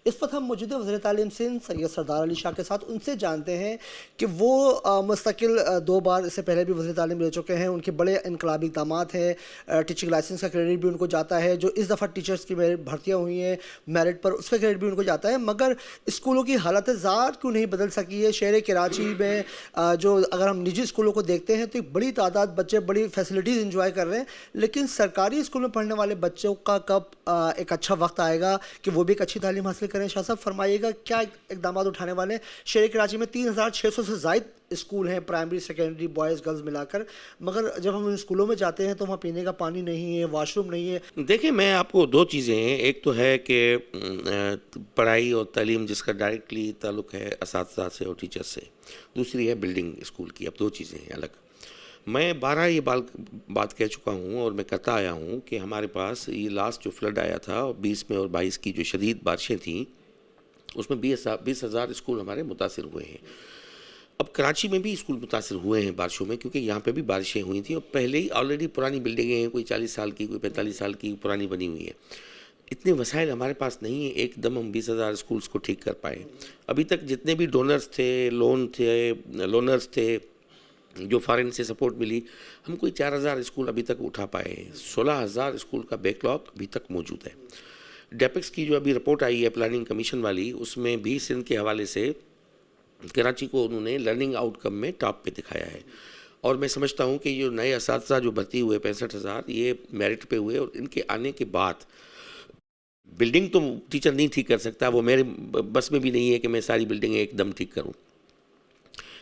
اس وقت ہم موجود وزیر تعلیم سندھ سید سردار علی شاہ کے ساتھ، ان سے جانتے ہیں کہ وہ مستقل 2 بار اس سے پہلے بھی وزیر تعلیم رہ چکے ہیں، ان کے بڑے انقلابی اقدامات ہیں، ٹیچنگ لائسنس کا کریڈٹ بھی ان کو جاتا ہے، جو اس دفعہ ٹیچرز کی بھرتیاں ہوئی ہیں میرٹ پر اس کا کریڈٹ بھی ان کو جاتا ہے، مگر اسکولوں کی حالت ذات کیوں نہیں بدل سکی ہے؟ شہر کراچی میں جو اگر ہم نجی اسکولوں کو دیکھتے ہیں تو ایک بڑی تعداد بچے بڑی فیسلٹیز انجوائے کر رہے ہیں، لیکن سرکاری اسکول میں پڑھنے والے بچوں کا کب ایک اچھا وقت آئے گا کہ وہ بھی ایک اچھی تعلیم حاصل کریں؟ شاہ صاحب فرمائیے گا کیا اقدامات اٹھانے والے ہیں؟ شہر کراچی میں 3600 سے زائد اسکول ہیں، پرائمری سیکنڈری بوائز گرلز ملا کر، مگر جب ہم ان اسکولوں میں جاتے ہیں تو وہاں پینے کا پانی نہیں ہے، واش روم نہیں ہے۔ دیکھیں، میں آپ کو 2 چیزیں ہیں، ایک تو ہے کہ پڑھائی اور تعلیم جس کا ڈائریکٹلی تعلق ہے اساتذہ سے اور ٹیچر سے، دوسری ہے بلڈنگ اسکول کی، اب 2 چیزیں ہیں الگ۔ میں 12 یہ بات کہہ چکا ہوں اور میں کہتا آیا ہوں کہ ہمارے پاس یہ لاسٹ جو فلڈ آیا تھا 20 میں اور 22 کی جو شدید بارشیں تھیں، اس میں 20,000 اسکول ہمارے متاثر ہوئے ہیں۔ اب کراچی میں بھی اسکول متاثر ہوئے ہیں بارشوں میں، کیونکہ یہاں پہ بھی بارشیں ہوئی تھیں اور پہلے ہی آلریڈی پرانی بلڈنگیں ہیں، کوئی 40 سال کی، کوئی 45 سال کی پرانی بنی ہوئی ہیں۔ اتنے وسائل ہمارے پاس نہیں ہیں ایک دم ہم 20,000 اسکولس کو ٹھیک کر پائیں۔ ابھی تک جتنے بھی ڈونرز تھے، لونرز تھے، جو فارن سے سپورٹ ملی، ہم کوئی 4,000 اسکول ابھی تک اٹھا پائے ہیں۔ 16,000 اسکول کا بیک لاگ ابھی تک موجود ہے۔ ڈیپکس کی جو ابھی رپورٹ آئی ہے پلاننگ کمیشن والی، اس میں بھی سندھ کے حوالے سے کراچی کو انہوں نے لرننگ آؤٹ کم میں ٹاپ پہ دکھایا ہے، اور میں سمجھتا ہوں کہ یہ نئے اساتذہ جو بھرتی ہوئے 65,000، یہ میرٹ پہ ہوئے، اور ان کے آنے کے بعد بلڈنگ تو ٹیچر نہیں ٹھیک کر سکتا، وہ میرے بس میں بھی نہیں ہے کہ میں ساری بلڈنگیں ایک دم ٹھیک کروں۔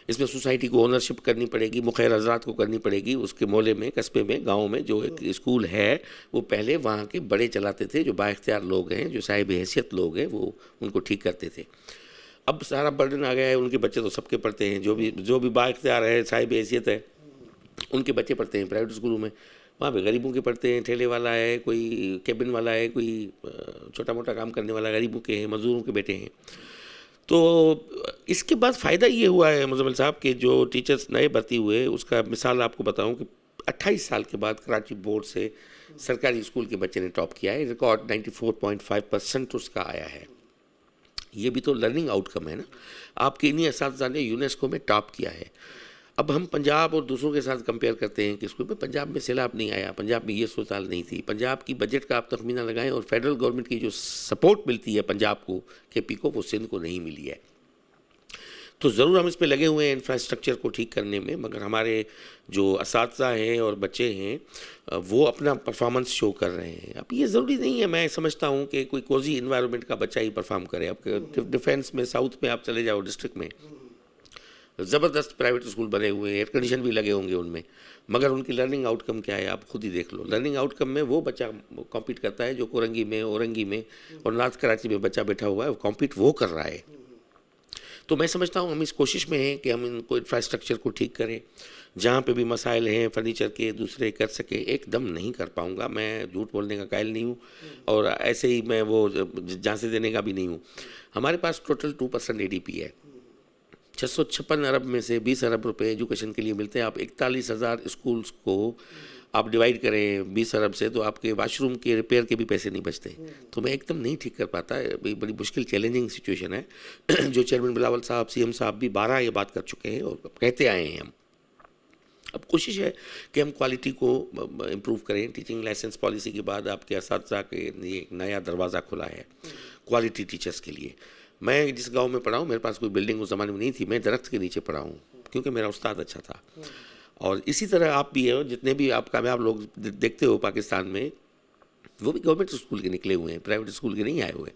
اس میں سوسائٹی کو اونرشپ کرنی پڑے گی، مخیر حضرات کو کرنی پڑے گی، اس کے محلے میں، قصبے میں، گاؤں میں جو ایک اسکول ہے وہ پہلے وہاں کے بڑے چلاتے تھے، جو با اختیار لوگ ہیں، جو صاحب حیثیت لوگ ہیں، وہ ان کو ٹھیک کرتے تھے۔ اب سارا برڈن آ گیا ہے، ان کے بچے تو سب کے پڑھتے ہیں، جو بھی با اختیار ہے، صاحب حیثیت ہے، ان کے بچے پڑھتے ہیں پرائیویٹ اسکولوں میں، وہاں پہ غریبوں کے پڑھتے ہیں، ٹھیلے والا ہے، کوئی کیبن والا ہے، کوئی چھوٹا موٹا کام کرنے والا، غریبوں کے ہیں، مزدوروں کے بیٹے ہیں۔ تو اس کے بعد فائدہ یہ ہوا ہے مزمل صاحب کہ جو ٹیچرز نئے بھرتی ہوئے، اس کا مثال آپ کو بتاؤں کہ 28 سال کے بعد کراچی بورڈ سے سرکاری اسکول کے بچے نے ٹاپ کیا ہے، ریکارڈ 94.5% اس کا آیا ہے۔ یہ بھی تو لرننگ آؤٹ کم ہے نا، آپ کے انہی اساتذہ نے یونیسکو میں ٹاپ کیا ہے۔ اب ہم پنجاب اور دوسروں کے ساتھ کمپیئر کرتے ہیں کہ اسکول میں پنجاب میں سیلاب نہیں آیا، پنجاب میں یہ صورتحال نہیں تھی، پنجاب کی بجٹ کا آپ تخمینہ لگائیں اور فیڈرل گورنمنٹ کی جو سپورٹ ملتی ہے پنجاب کو، کے پی کو، وہ سندھ کو نہیں ملی ہے۔ تو ضرور ہم اس پہ لگے ہوئے ہیں انفراسٹرکچر کو ٹھیک کرنے میں، مگر ہمارے جو اساتذہ ہیں اور بچے ہیں وہ اپنا پرفارمنس شو کر رہے ہیں۔ اب یہ ضروری نہیں ہے، میں سمجھتا ہوں کہ کوئی کوزی انوائرمنٹ کا بچہ ہی پرفارم کرے۔ اب ڈیفینس میں، ساؤتھ میں آپ چلے جاؤ ڈسٹرکٹ میں، زبردست پرائیویٹ اسکول بنے ہوئے ہیں، ایئر کنڈیشن بھی لگے ہوں گے ان میں، مگر ان کی لرننگ آؤٹ کم کیا ہے آپ خود ہی دیکھ لو۔ لرننگ آؤٹ کم میں وہ بچہ کمپیٹ کرتا ہے جو کورنگی میں، اورنگی میں اور نارتھ کراچی میں بچہ بیٹھا ہوا ہے، وہ کمپیٹ وہ کر رہا ہے۔ تو میں سمجھتا ہوں ہم اس کوشش میں ہیں کہ ہم ان کو انفراسٹرکچر کو ٹھیک کریں، جہاں پہ بھی مسائل ہیں فرنیچر کے دوسرے کر سکیں۔ ایک دم نہیں کر پاؤں گا، میں جھوٹ بولنے کا قائل نہیں ہوں، اور ایسے ہی میں وہ جھانسے دینے کا بھی نہیں ہوں۔ ہمارے پاس ٹوٹل 2% اے ڈی پی ہے، 656 ارب میں سے 20 ارب روپے ایجوکیشن کے لیے ملتے ہیں۔ آپ 41,000 اسکولس کو آپ ڈیوائڈ کریں 20 ارب سے، تو آپ کے واش روم کے ریپیئر کے بھی پیسے نہیں بچتے، تو میں ایک دم نہیں ٹھیک کر پاتا۔ بڑی مشکل چیلنجنگ سچویشن ہے، جو چیئرمین بلاول صاحب، سی ایم صاحب بھی 12 یہ بات کر چکے ہیں اور کہتے آئے ہیں ہم۔ اب کوشش ہے کہ ہم کوالٹی کو امپروو کریں۔ ٹیچنگ لائسنس پالیسی کے بعد آپ کے اساتذہ کے لیے ایک نیا دروازہ کھلا ہے کوالٹی ٹیچرز کے لیے۔ میں جس گاؤں میں پڑھا ہوں، میرے پاس کوئی بلڈنگ اس زمانے میں نہیں تھی، میں درخت کے نیچے پڑھا ہوں کیونکہ میرا استاد اچھا تھا۔ اور اسی طرح آپ بھی ہے، جتنے بھی آپ کامیاب لوگ دیکھتے ہو پاکستان میں، وہ بھی گورنمنٹ اسکول کے نکلے ہوئے ہیں، پرائیویٹ اسکول کے نہیں آئے ہوئے۔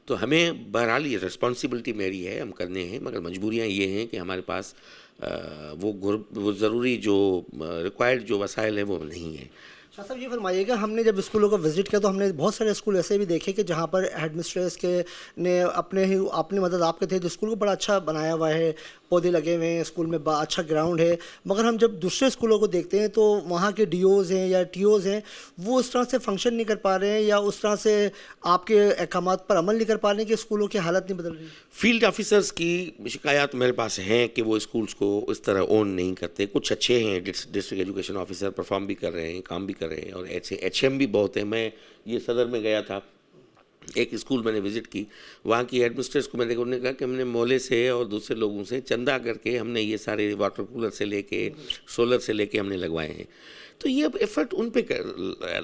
تو ہمیں بہرحال یہ رسپانسبلٹی میری ہے، ہم کرنے ہیں، مگر مجبوریاں یہ ہیں کہ ہمارے پاس وہ ضروری جو ریکوائرڈ جو وسائل ہیں وہ نہیں ہیں۔ شاہ صاحب یہ فرمائیے گا، ہم نے جب اسکولوں کو وزٹ کیا تو ہم نے بہت سارے اسکول ایسے بھی دیکھے کہ جہاں پر ہیڈ مسٹریس کے نے اپنی مدد آپ کے تھے، جو اسکول کو بڑا اچھا بنایا ہوا ہے، پودے لگے ہوئے ہیں، اسکول میں اچھا گراؤنڈ ہے، مگر ہم جب دوسرے اسکولوں کو دیکھتے ہیں تو وہاں کے ڈی اوز ہیں یا ٹی اوز ہیں، وہ اس طرح سے فنکشن نہیں کر پا رہے ہیں یا اس طرح سے آپ کے احکامات پر عمل نہیں کر پا رہے ہیں کہ اسکولوں کی حالت نہیں بدل رہی۔ فیلڈ آفیسرز کی شکایات میرے پاس ہیں کہ وہ اسکولس کو اس طرح اون نہیں کرتے۔ کچھ اچھے ہیں ڈسٹرکٹ ایجوکیشن آفیسر، پرفارم بھی کر رہے ہیں، کام بھی کر رہے ہیں، اور ایچ ایم بھی بہت ہیں۔ میں یہ صدر میں گیا تھا ایک اسکول میں نے وزٹ کی, وہاں کی ایڈمنسٹریٹرس کو میں نے انہوں نے کہا کہ ہم نے محلے سے اور دوسرے لوگوں سے چندہ کر کے ہم نے یہ سارے واٹر کولر سے لے کے سولر سے لے کے ہم نے لگوائے ہیں. تو یہ اب ایفرٹ ان پہ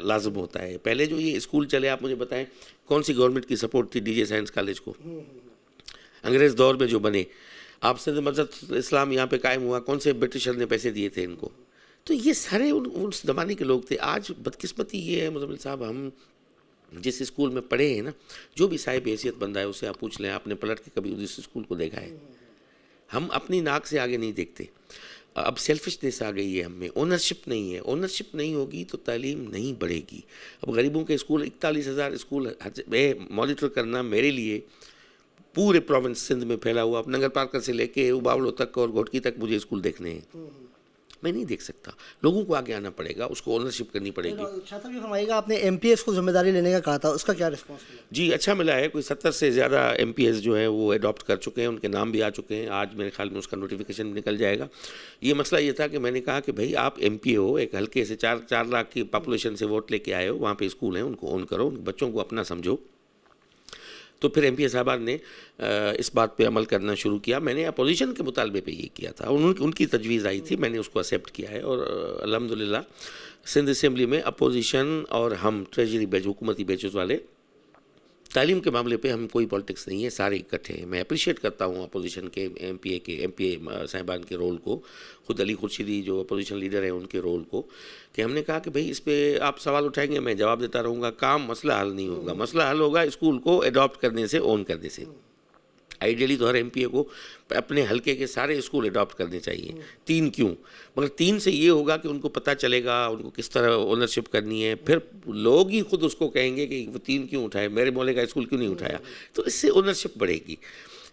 لازم ہوتا ہے. پہلے جو یہ اسکول چلے, آپ مجھے بتائیں کون سی گورنمنٹ کی سپورٹ تھی ڈی جے سائنس کالج کو؟ انگریز دور میں جو بنے, آپ سے مذہب اسلام یہاں پہ قائم ہوا, کون سے برٹشر نے پیسے دیے تھے ان کو؟ تو یہ سارے اس زمانے کے لوگ تھے. آج بدقسمتی یہ ہے مزمل صاحب, ہم جس اسکول میں پڑھے ہیں نا, جو بھی صاحب حیثیت بندہ ہے اس سے آپ پوچھ لیں آپ نے پلٹ کے کبھی اس اسکول کو دیکھا ہے؟ ہم اپنی ناک سے آگے نہیں دیکھتے. اب سیلفشنیس آ گئی ہے ہم میں, اونرشپ نہیں ہے. اونرشپ نہیں ہوگی تو تعلیم نہیں بڑھے گی. اب غریبوں کے اسکول 41,000 اسکول مانیٹر کرنا میرے لیے پورے پروونس سندھ میں پھیلا ہوا, اب ننگر پارکر سے لے کے باولو تک اور گھوٹکی تک مجھے اسکول دیکھنے ہیں. میں نہیں دیکھ سکتا. لوگوں کو آگے آنا پڑے گا, اس کو اونرشپ کرنی پڑے گی. شاہ صاحب یہ فرمائیے گا, آپ نے ایم پی ایس کو ذمہ داری لینے کا کہا تھا, اس کا کیا رسپانس ملا؟ جی اچھا ملا ہے. کوئی 70 سے زیادہ ایم پی ایس جو ہے وہ اڈاپٹ کر چکے ہیں, ان کے نام بھی آ چکے ہیں. آج میرے خیال میں اس کا نوٹیفیکیشن نکل جائے گا. یہ مسئلہ یہ تھا کہ میں نے کہا کہ بھائی آپ ایم پی اے ہو, ایک حلقے سے 4 لاکھ کی پاپولیشن سے ووٹ لے کے آئے ہو, وہاں پہ اسکول ہیں ان کو اون کرو, ان بچوں کو اپنا سمجھو. تو پھر ایم پی اے صاحبان نے اس بات پہ عمل کرنا شروع کیا. میں نے اپوزیشن کے مطالبے پہ یہ کیا تھا, ان کی تجویز آئی تھی, میں نے اس کو ایکسیپٹ کیا ہے. اور الحمدللہ سندھ اسمبلی میں اپوزیشن اور ہم ٹریجری بیچ, حکومتی بیچز والے, تعلیم کے معاملے پہ ہم کوئی پالیٹکس نہیں ہے, سارے اکٹھے ہیں. میں اپریشیٹ کرتا ہوں اپوزیشن کے ایم پی اے صاحبان کے رول کو, خود علی خورشیدی جو اپوزیشن لیڈر ہیں ان کے رول کو, کہ ہم نے کہا کہ بھائی اس پہ آپ سوال اٹھائیں گے, میں جواب دیتا رہوں گا. مسئلہ حل نہیں ہوگا. مسئلہ حل ہوگا اسکول کو اڈاپٹ کرنے سے, اون کرنے سے. آئیڈیلی تو ہر ایم پی اے کو اپنے حلقے کے سارے اسکول اڈاپٹ کرنے چاہیے. 3 کیوں؟ مگر 3 سے یہ ہوگا کہ ان کو پتہ چلے گا ان کو کس طرح اونرشپ کرنی ہے. پھر لوگ ہی خود اس کو کہیں گے کہ وہ 3 کیوں اٹھائے, میرے محلے کا اسکول کیوں نہیں اٹھایا. تو اس سے اونرشپ بڑھے گی.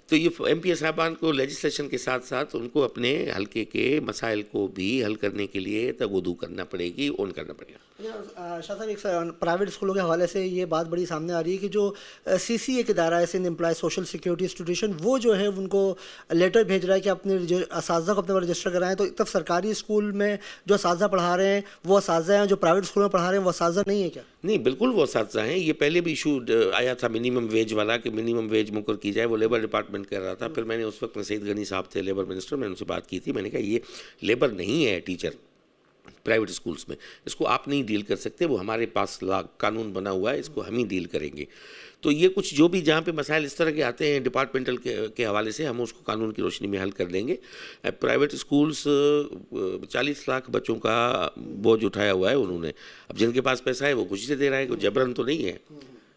تو یہ ایم پی اے صاحبان کو لیجسلیشن کے ساتھ ساتھ ان کو اپنے حلقے کے مسائل کو بھی حل کرنے کے لیے تگودو کرنا پڑے گی, اون کرنا پڑے گا. شاہ صاحب ایک پرائیویٹ اسکولوں کے حوالے سے یہ بات بڑی سامنے آ رہی ہے کہ جو سی سی ایک ادارہ ہے, Sindh employee social security institution, وہ جو ہے ان کو لیٹر بھیج رہا ہے کہ اپنے اساتذہ کو اپنے رجسٹر کرائیں. تو ایک طرف سرکاری اسکول میں جو اساتذہ پڑھا رہے ہیں وہ اساتذہ ہیں, جو پرائیویٹ اسکول میں پڑھا رہے ہیں وہ اساتذہ نہیں ہے کیا؟ نہیں, بالکل وہ اساتذہ ہیں. یہ پہلے بھی ایشو آیا تھا منیمم ویج والا, کہ منیمم ویج مقرر کی جائے, وہ لیبر ڈپارٹمنٹ کر رہا تھا. پھر میں نے اس وقت سعید غنی صاحب تھے لیبر منسٹر, میں نے ان سے بات کی تھی. میں نے کہا یہ لیبر نہیں ہے ٹیچر پرائیویٹ اسکولس میں, اس کو آپ نہیں ڈیل کر سکتے, وہ ہمارے پاس قانون بنا ہوا ہے, اس کو ہم ہی ڈیل کریں گے. تو یہ کچھ جو بھی جہاں پہ مسائل اس طرح کے آتے ہیں ڈپارٹمنٹل کے حوالے سے, ہم اس کو قانون کی روشنی میں حل کر دیں گے. پرائیویٹ اسکولس 40 لاکھ بچوں کا بوجھ اٹھایا ہوا ہے انہوں نے. اب جن کے پاس پیسہ ہے وہ خوشی سے دے رہا ہے, کوئی جبرن تو نہیں ہے,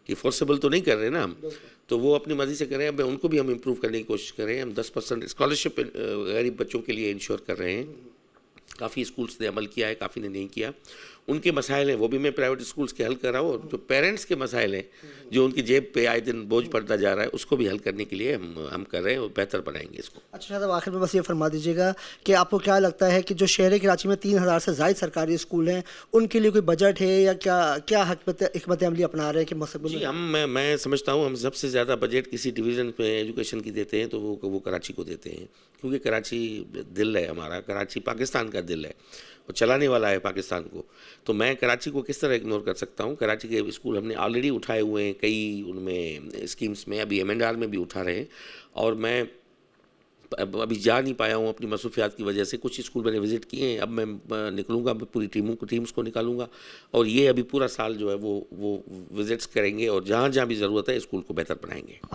یہ فورسیبل تو نہیں کر رہے نا ہم. تو وہ اپنی مرضی سے کریں. اب ان کو بھی ہم امپروو کرنے کی کوشش کریں. ہم 10% اسکالرشپ غریب بچوں کے لیے انشور کر رہے ہیں. کافی اسکولس نے عمل کیا ہے, کافی نے نہیں کیا. ان کے مسائل ہیں وہ بھی میں پرائیویٹ اسکولس کے حل کر رہا ہوں. اور جو پیرنٹس کے مسائل ہیں جو ان کی جیب پہ آئے دن بوجھ پڑتا جا رہا ہے, اس کو بھی حل کرنے کے لیے ہم کر رہے ہیں اور بہتر بنائیں گے اس کو. اچھا صاحب, آخر میں بس یہ فرما دیجیے گا کہ آپ کو کیا لگتا ہے کہ جو شہر کراچی میں 3,000 سے زائد سرکاری اسکول ہیں, ان کے لیے کوئی بجٹ ہے یا کیا حکمت عملی اپنا رہے ہیں کہ مستقبل میں؟ میں سمجھتا ہوں ہم سب سے زیادہ بجٹ کسی ڈویژن پہ ایجوکیشن کی دیتے ہیں تو وہ کراچی کو دیتے ہیں, کیونکہ کراچی دل ہے ہمارا. کراچی پاکستان کا دل ہے, وہ چلانے والا ہے پاکستان کو. تو میں کراچی کو کس طرح اگنور کر سکتا ہوں؟ کراچی کے اسکول ہم نے آلریڈی اٹھائے ہوئے ہیں, کئی ان میں اسکیمس میں, ابھی MNR میں بھی اٹھا رہے ہیں. اور میں ابھی جا نہیں پایا ہوں اپنی مصروفیات کی وجہ سے. کچھ اسکول میں نے وزٹ کیے ہیں, اب میں نکلوں گا, پوری ٹیمس کو نکالوں گا, اور یہ ابھی پورا سال جو ہے وہ وزٹس کریں گے, اور جہاں جہاں بھی ضرورت ہے اسکول کو بہتر بنائیں گے.